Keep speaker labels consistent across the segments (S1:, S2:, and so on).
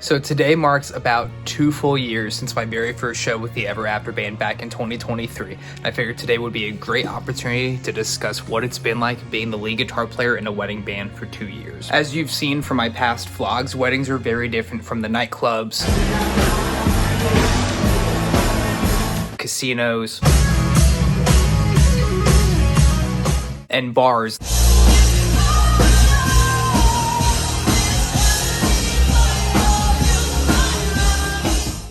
S1: So today marks about 2 full years since my very first show with the Ever After Band back in 2023. I figured today would be a great opportunity to discuss what it's been like being the lead guitar player in a wedding band for 2 years. As you've seen from my past vlogs, weddings are very different from the nightclubs, casinos, and bars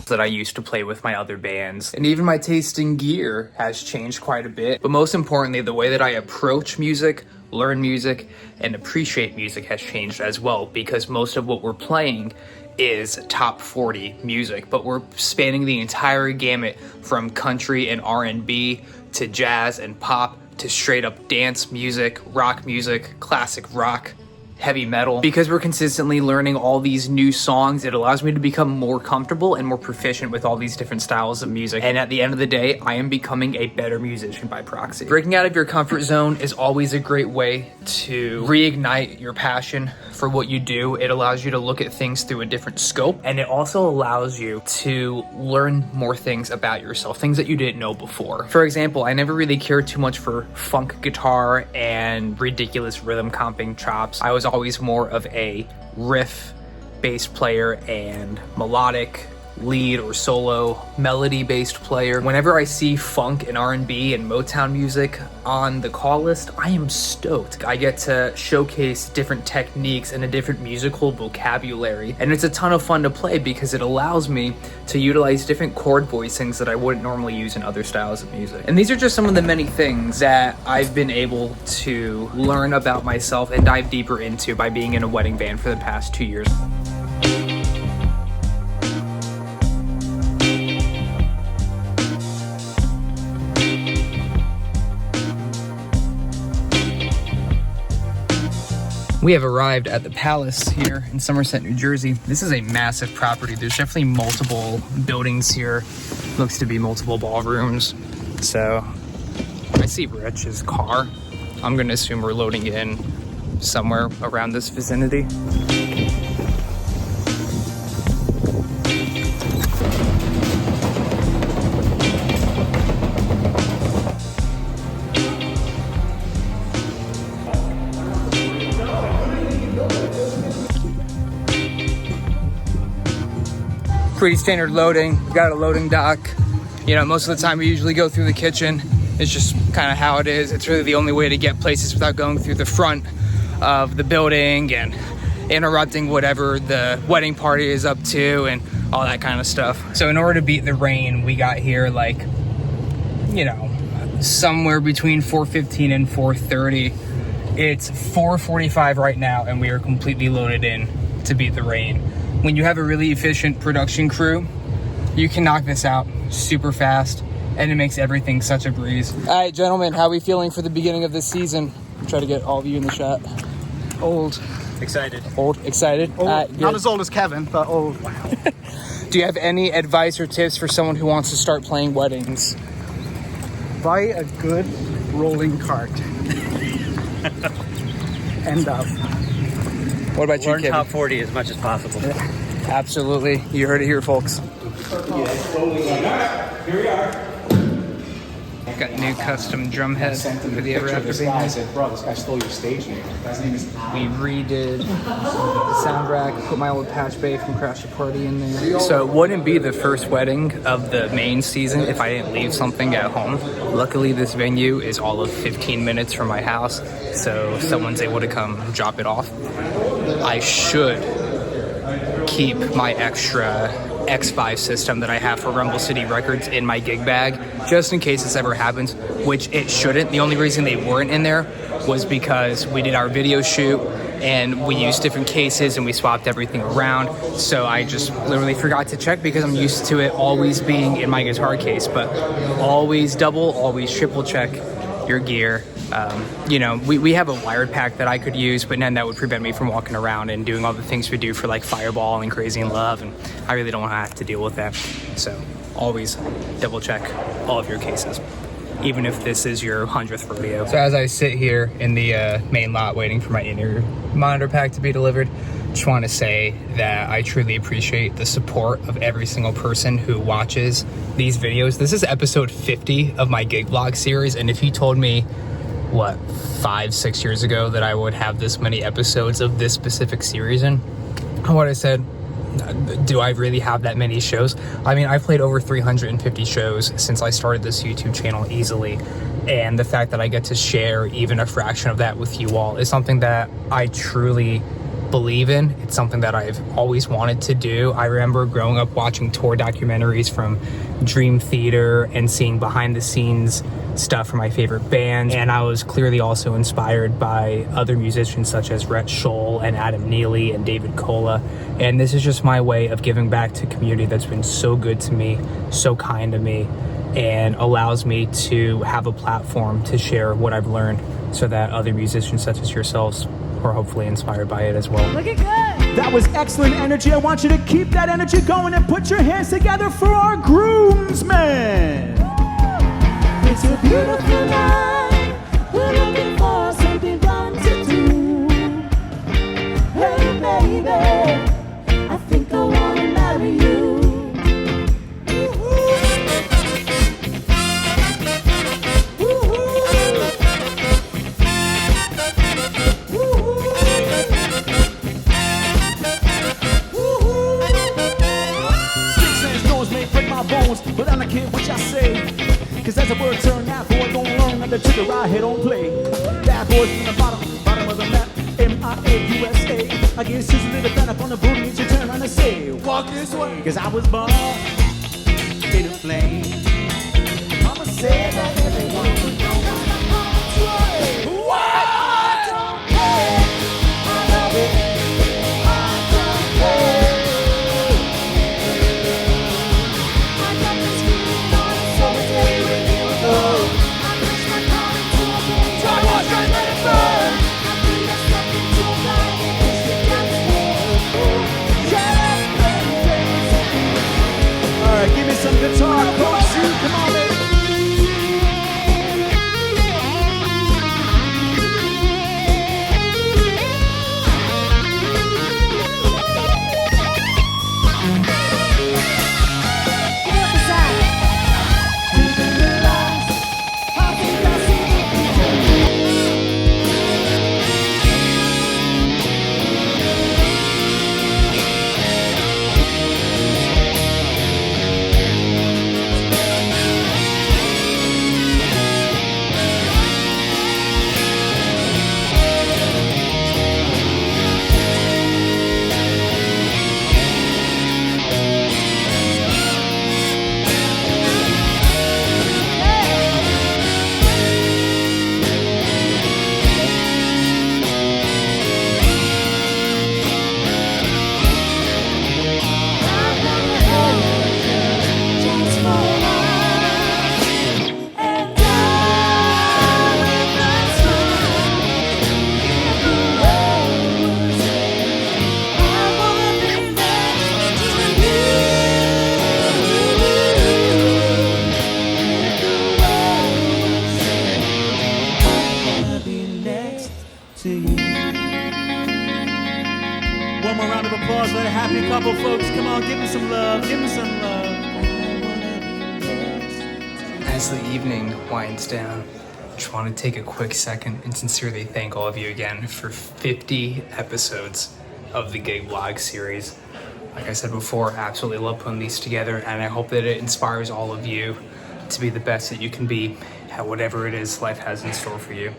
S1: that I used to play with my other bands. And even my taste in gear has changed quite a bit. But most importantly, the way that I approach music, learn music, and appreciate music has changed as well, because most of what we're playing is top 40 music, but we're spanning the entire gamut from country and R&B to jazz and pop to straight up dance music, rock music, classic rock, heavy metal. Because we're consistently learning all these new songs, it allows me to become more comfortable and more proficient with all these different styles of music. And at the end of the day, I am becoming a better musician by proxy. Breaking out of your comfort zone is always a great way to reignite your passion for what you do. It allows you to look at things through a different scope, and it also allows you to learn more things about yourself, things that you didn't know before. For example, I never really cared too much for funk guitar and ridiculous rhythm comping chops. I was always more of a riff bass player and melodic lead or solo melody based player. Whenever I see funk and R&B and Motown music on the call list, I am stoked. I get to showcase different techniques and a different musical vocabulary, and it's a ton of fun to play because it allows me to utilize different chord voicings that I wouldn't normally use in other styles of music. And these are just some of the many things that I've been able to learn about myself and dive deeper into by being in a wedding band for the past 2 years. We have arrived at the Palace here in Somerset, New Jersey. This is a massive property. There's definitely multiple buildings here. Looks to be multiple ballrooms. So I see Rich's car. I'm gonna assume we're loading in somewhere around this vicinity. Pretty standard loading. We got a loading dock. You know, most of the time we usually go through the kitchen. It's just kind of how it is. It's really the only way to get places without going through the front of the building and interrupting whatever the wedding party is up to and all that kind of stuff. So in order to beat the rain, we got here like, you know, somewhere between 4:15 and 4:30. It's 4:45 right now and we are completely loaded in to beat the rain. When you have a really efficient production crew, you can knock this out super fast, and it makes everything such a breeze. All right, gentlemen, how are we feeling for the beginning of this season? Try to get all of you in the shot. Old.
S2: Excited.
S1: Old, excited?
S2: Old, not as old as Kevin, but old. Wow.
S1: Do you have any advice or tips for someone who wants to start playing weddings?
S2: Buy a good rolling cart. End of.
S1: What about you,
S3: Learn
S1: Kevin?
S3: top 40 as much as possible.
S1: Yeah, absolutely. You heard it here, folks.
S2: Here we are.
S1: Got new custom drum heads for the Ever After Band.
S4: I said, bro, this guy stole your stage name. His name is...
S1: We redid the sound rack, put my old patch bay from Crash the Party in there. So it wouldn't be the first wedding of the main season if I didn't leave something at home. Luckily, this venue is all of 15 minutes from my house, so someone's able to come drop it off. I should keep my extra X5 system that I have for Rumble City Records in my gig bag, just in case this ever happens, which it shouldn't. The only reason they weren't in there was because we did our video shoot and we used different cases and we swapped everything around. So I just literally forgot to check because I'm used to it always being in my guitar case. But always double, always triple check your gear. You know, we have a wired pack that I could use, but then that would prevent me from walking around and doing all the things we do for like Fireball and Crazy in Love, and I really don't want to have to deal with that. So always double check all of your cases, even if this is your 100th rodeo. So as I sit here in the main lot waiting for my in-ear monitor pack to be delivered, Just want to say that I truly appreciate the support of every single person who watches these videos. This is episode 50 of my gig vlog series, and if you told me, what, 5-6 years ago that I would have this many episodes of this specific series in, I would have said, do I really have that many shows? I mean, I've played over 350 shows since I started this YouTube channel easily, and the fact that I get to share even a fraction of that with you all is something that I truly believe in. It's something that I've always wanted to do. I remember growing up watching tour documentaries from Dream Theater and seeing behind the scenes stuff from my favorite bands, and I was clearly also inspired by other musicians such as Rhett Scholl and Adam Neely and David Kola, and this is just my way of giving back to a community that's been so good to me, so kind to me, and allows me to have a platform to share what I've learned so that other musicians such as yourselves are hopefully inspired by it as well.
S3: Looking good.
S5: That was excellent energy. I want you to keep that energy going and put your hands together for our groomsmen.
S3: It's a beautiful night. We're looking for something fun to do. Hey baby, I think I wanna marry you.
S5: Bones, but I don't care what y'all say. Cause as the word turn out, boy gon' learn that the trigger I hit don't play. Bad boys from the bottom of the map, MIAUSA. I get scissors in the back on the booty and you turn around and say, walk this way. Cause I was born in a flame. Mama said that everyone would know that I'm what? I don't care. I love it. I don't care. Give me some guitar, Coach C, come on, baby. One more round of applause for the happy couple, folks. Come on, give me some love. Give me some love.
S1: As the evening winds down, just want to take a quick second and sincerely thank all of you again for 50 episodes of the Gig Vlog series. Like I said before, I absolutely love putting these together, and I hope that it inspires all of you to be the best that you can be at whatever it is life has in store for you.